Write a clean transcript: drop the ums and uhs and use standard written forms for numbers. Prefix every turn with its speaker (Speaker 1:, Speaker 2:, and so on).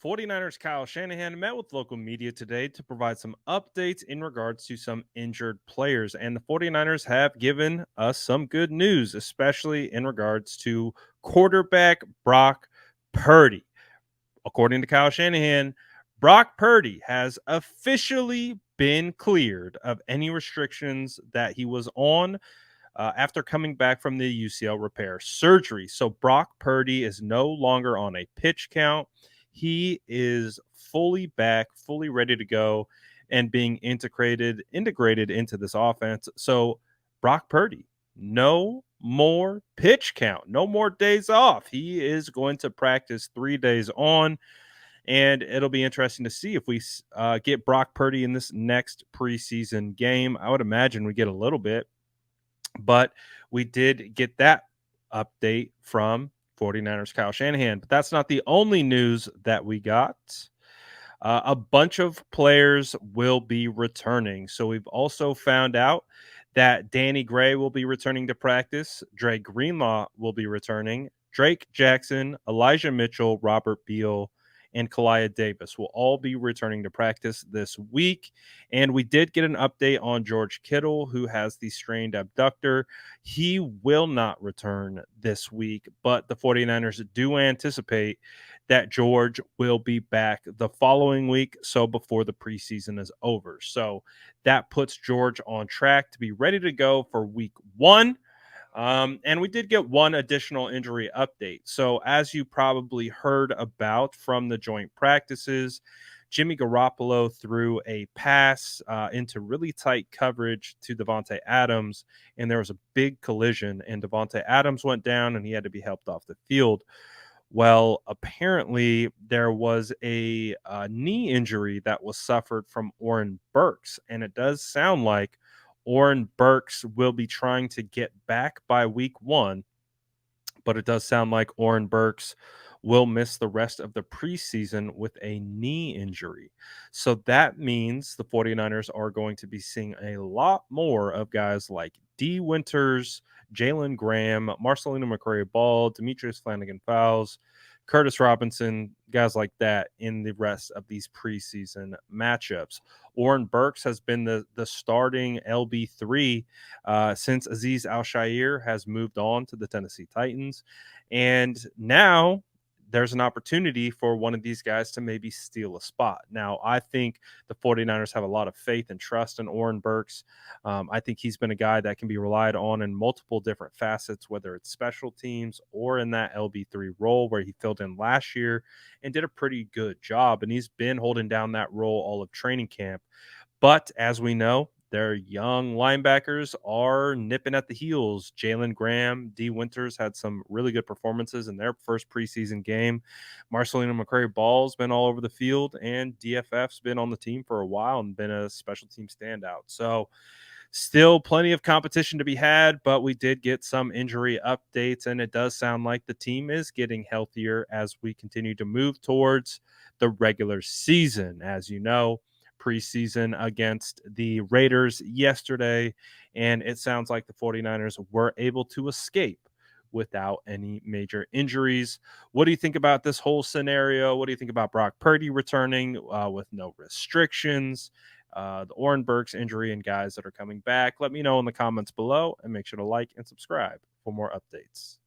Speaker 1: 49ers Kyle Shanahan met with local media today to provide some updates in regards to some injured players. And the 49ers have given us some good news, especially in regards to quarterback Brock Purdy. According to Kyle Shanahan, Brock Purdy has officially been cleared of any restrictions that he was on after coming back from the UCL repair surgery. So Brock Purdy is no longer on a pitch count. He is fully back, fully ready to go, and being integrated into this offense. So Brock Purdy, no more pitch count, no more days off. He is going to practice 3 days on, and it'll be interesting to see if we get Brock Purdy in this next preseason game. I would imagine we get a little bit, but we did get that update from 49ers Kyle Shanahan. But that's not the only news that we got. A bunch of players will be returning. So we've also found out that Danny Gray will be returning to practice. Dre Greenlaw will be returning. Drake Jackson, Elijah Mitchell, Robert Beal, and Kalia Davis will all be returning to practice this week. And we did get an update on George Kittle, who has the strained abductor. He will not return this week, but the 49ers do anticipate that George will be back the following week, so before the preseason is over. So that puts George on track to be ready to go for week one. And we did get one additional injury update. So, as you probably heard about from the joint practices, Jimmy Garoppolo threw a pass into really tight coverage to Devontae Adams, and there was a big collision, and Devontae Adams went down, and he had to be helped off the field. Well, apparently there was a knee injury that was suffered from Oren Burks, and it does sound like Oren Burks will be trying to get back by week one, but it does sound like Oren Burks will miss the rest of the preseason with a knee injury. So that means the 49ers are going to be seeing a lot more of guys like D. Winters, Jalen Graham, Marcelino McCray Ball, Demetrius Flanagan Fowles, Curtis Robinson, guys like that in the rest of these preseason matchups. Oren Burks has been the starting LB3 since Aziz Al-Shaair has moved on to the Tennessee Titans. And now there's an opportunity for one of these guys to maybe steal a spot. Now, I think the 49ers have a lot of faith and trust in Oren Burks. I think he's been a guy that can be relied on in multiple different facets, whether it's special teams or in that LB3 role where he filled in last year and did a pretty good job. And he's been holding down that role all of training camp. But as we know, their young linebackers are nipping at the heels. Jalen Graham, D. Winters had some really good performances in their first preseason game. Marcelino McCray Ball's been all over the field, and DFF's been on the team for a while and been a special team standout. So, still plenty of competition to be had, but we did get some injury updates, and it does sound like the team is getting healthier as we continue to move towards the regular season. As you know, preseason against the Raiders yesterday, and it sounds like the 49ers were able to escape without any major injuries. What do you think about this whole scenario? What do you think about Brock Purdy returning with no restrictions? The Oren Burks injury and guys that are coming back? Let me know in the comments below, and make sure to like and subscribe for more updates.